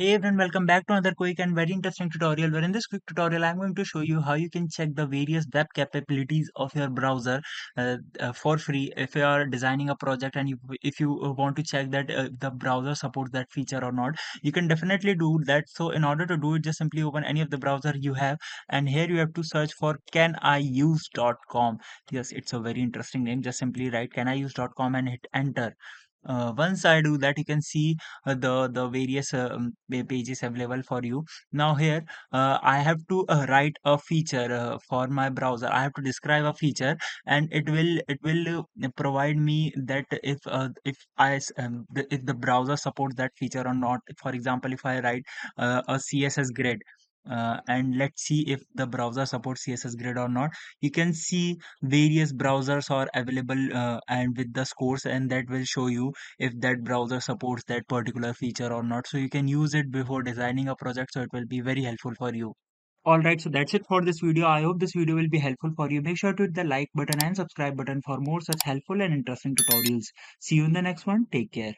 Hey everyone, welcome back to another quick and very interesting tutorial where in this quick tutorial I'm going to show you how you can check the various web capabilities of your browser for free if you are designing a project and if you want to check that the browser supports that feature or not. You can definitely do that. So in order to do it, just simply open any of the browser you have, and here you have to search for caniuse.com. Yes, it's a very interesting name. Just simply write caniuse.com and hit enter. Once I do that, you can see the various pages available for you. Now here I have to write a feature for my browser. I have to describe a feature, and it will provide me that if the browser supports that feature or not. For example, if I write a CSS grid. And let's see if the browser supports CSS grid or not. You can see various browsers are available and with the scores, and that will show you if that browser supports that particular feature or not. So you can use it before designing a project, so it will be very helpful for you. Alright, so that's it for this video. I hope this video will be helpful for you. Make sure to hit the like button and subscribe button for more such helpful and interesting tutorials. See you in the next one. Take care.